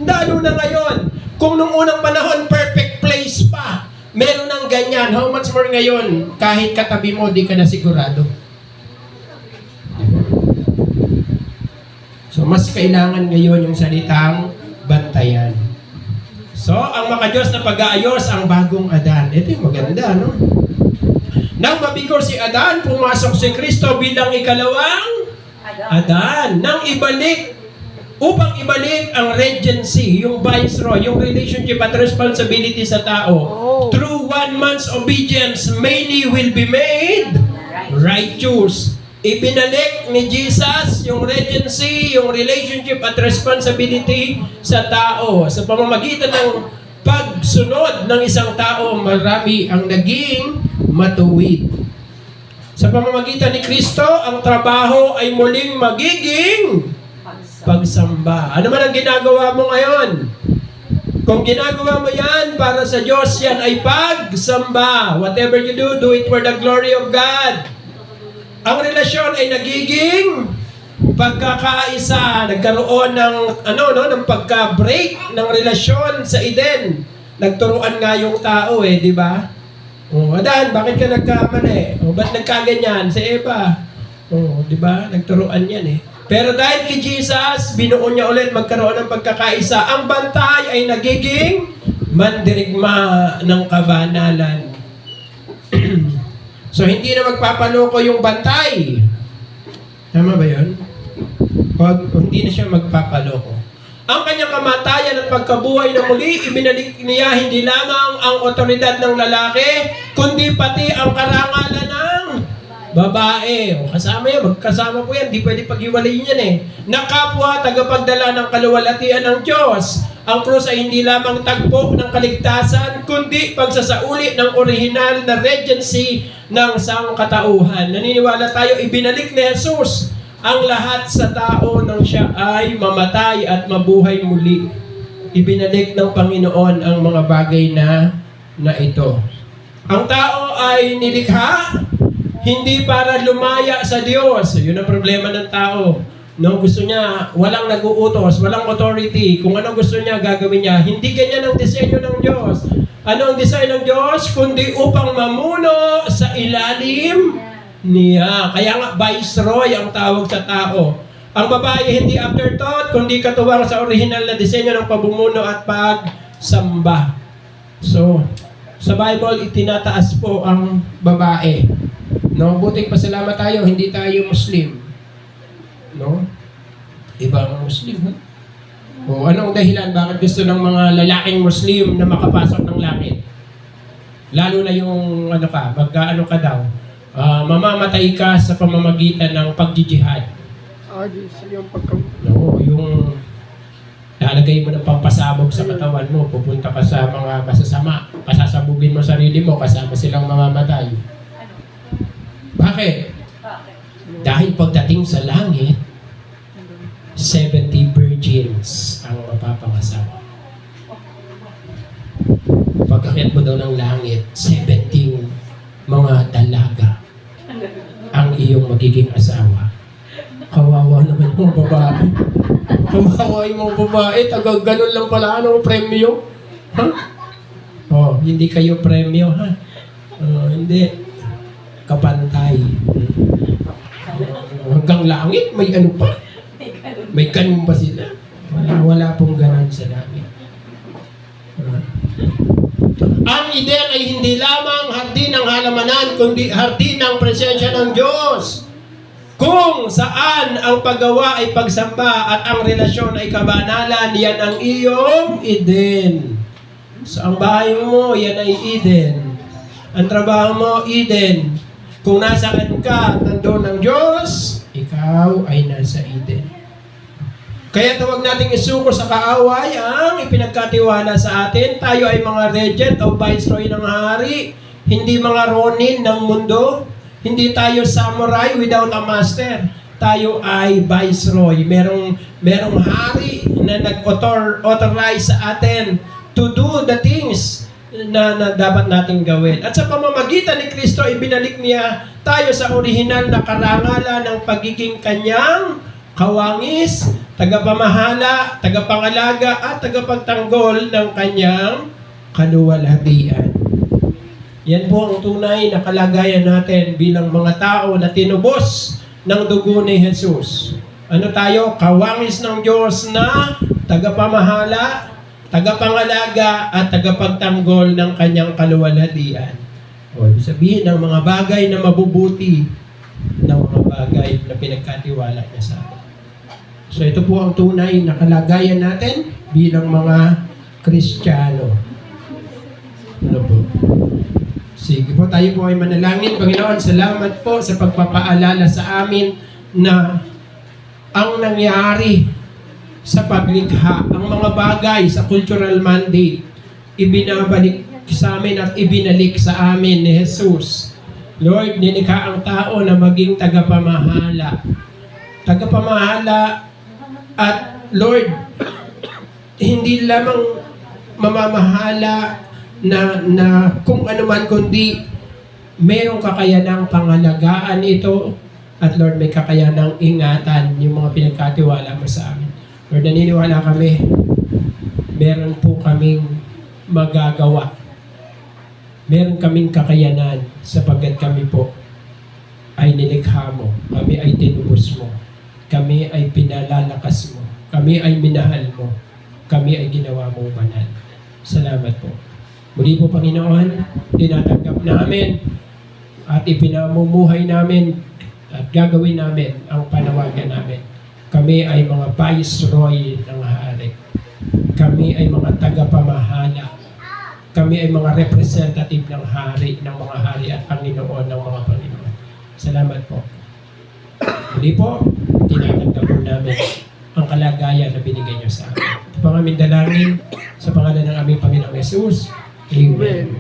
Lalo na ngayon, kung nung unang panahon, perfect place pa, meron ng ganyan, how much more ngayon, kahit katabi mo, di ka na sigurado. So, mas kailangan ngayon yung salitang bantayan. So, ang maka-Diyos na pag-aayos ang bagong Adan. Ito yung maganda, no? Nang mabigo si Adan, pumasok si Kristo bilang ikalawang Adan. Nang upang ibalik ang regency, yung viceroy, yung relationship at responsibility sa tao. Through one man's obedience, many will be made righteous. Ibinalik ni Jesus yung regency, yung relationship at responsibility sa tao. Sa pamamagitan ng pagsunod ng isang tao, marami ang naging matuwid. Sa pamamagitan ni Kristo, ang trabaho ay muling magiging pagsamba. Ano man ang ginagawa mo ngayon? Kung ginagawa mo yan para sa Diyos, yan ay pagsamba. Whatever you do, do it for the glory of God. Ang relasyon ay nagiging pagkakaisa. Nagkaroon ng ng pagka-break ng relasyon sa Eden. Nagturuan nga yung tao di ba? Adan, bakit ka nagkamali? Ba't nagkaganyan? Si Eva. Di ba? Nagturuan yan Pero dahil kay Jesus, binuo niya ulit magkaroon ng pagkakaisa. Ang bantay ay nagiging mandirigma ng kabanalan. So, hindi na magpapaloko yung bantay. Tama ba yun? Hindi na siya magpapaloko. Ang kanyang kamatayan at pagkabuhay na muli, ibinalik niya hindi lamang ang otoridad ng lalaki, kundi pati ang karangalan ng babae. Kasama yan, magkasama po yan, di pwede paghiwalayin yan Na kapwa, tagapagdala ng kaluwalhatian ng Diyos. Ang krus ay hindi lamang tagpo ng kaligtasan, kundi pagsasauli ng orihinal na regency ng sangkatauhan. Naniniwala tayo, ibinalik ni Jesus ang lahat sa tao nang siya ay mamatay at mabuhay muli. Ibinalik ng Panginoon ang mga bagay na ito. Ang tao ay nilikha, hindi para lumaya sa Diyos. Yun ang problema ng tao. Gusto niya, walang nag-uutos, walang authority. Kung anong gusto niya, gagawin niya. Hindi ganyan ang disenyo ng Diyos. Ano ang disenyo ng Diyos? Kundi upang mamuno sa ilalim niya. Kaya nga, viceroy ang tawag sa tao. Ang babae hindi afterthought, kundi katuwang sa original na disenyo ng pabumuno at pagsamba. So, sa Bible, itinataas po ang babae. Buting pasalamat tayo, hindi tayo Muslim. Ibang Muslim, anong dahilan? Bakit gusto ng mga lalaking Muslim na makapasok ng langit? Lalo na yung magkaano ka daw? mamamatay ka sa pamamagitan ng pagjijihad. Agis, yung pagka... No, yung lalagay mo ng pampasabog sa katawan mo, pupunta ka sa mga masasama, pasasabugin mo sarili mo, kasama silang mamamatay. Bakit? Bakit? Dahil pagdating sa langit, 70 virgins ang mapapangasawa. Pagkakit mo daw ng langit, 70 mga dalaga ang iyong magiging asawa. Kawawa naman yung babae. Kawawa yung mga babae. Tagang ganun lang pala. Ano premyo? Ha? Oh, hindi kayo premyo, ha? Hindi. Kapantay. Hanggang langit, may ano pa? May ganun pa sila. Wala pong ganun sa langit. Ang Eden ay hindi lamang hardin ng halamanan, kundi hardin ng presensya ng Diyos. Kung saan ang paggawa ay pagsamba at ang relasyon ay kabanalan, yan ang iyong Eden. So ang bahay mo, yan ay Eden. Ang trabaho mo, Eden. Kung nasaan ka, nandoon ang Diyos, ikaw ay nasa Eden. Kaya huwag nating isuko sa kaaway ang ipinagkatiwala sa atin. Tayo ay mga regent o viceroy ng hari, hindi mga ronin ng mundo. Hindi tayo samurai without a master. Tayo ay viceroy. Merong hari na nag-authorize sa atin to do the things na dapat nating gawin. At sa pamamagitan ni Kristo, ibinalik niya tayo sa orihinal na karangalan ng pagiging kanyang kawangis, tagapamahala, tagapangalaga, at tagapagtanggol ng kanyang kaluwalhatian. Yan po ang tunay na kalagayan natin bilang mga tao na tinubos ng dugo ni Jesus. Ano tayo? Kawangis ng Diyos na tagapamahala, tagapangalaga, at tagapagtanggol ng kanyang kaluwalhatian. O, ibig sabihin ng mga bagay na mabubuti, ng mga bagay na pinagkatiwala niya sa atin. So ito po ang tunay na kalagayan natin bilang mga Kristiyano. Ano po? Sige po, tayo po ay manalangin. Panginoon, salamat po sa pagpapaalala sa amin na ang nangyari sa paglikha, ang mga bagay sa cultural mandate, ibinabalik sa amin at ibinalik sa amin ni Jesus. Lord, nilikha ang tao na maging tagapamahala. Tagapamahala at Lord, hindi lamang mamamahala na kung ano man, kundi merong kakayanang pangalagaan ito at Lord, may kakayanang ingatan yung mga pinagkatiwala mo sa amin. Lord, naniniwala kami, meron po kaming magagawa. Meron kaming kakayanan sapagkat kami po ay nilikha mo. Kami ay tinubos mo. Kami ay pinalalakas mo. Kami ay minahal mo. Kami ay ginawa mong banal. Salamat po. Muli po, Panginoon, tinatanggap namin at ipinamumuhay namin at gagawin namin ang panawagan namin. Kami ay mga viceroy ng hari. Kami ay mga tagapamahala. Kami ay mga representative ng hari, ng mga hari at Panginoon ng mga Panginoon. Salamat po. Muli po, tinatanggap po namin ang kalagayan na binigay niyo sa amin. Ito po ang aming dalangin sa pangalan ng aming Panginoong Jesus. Amen.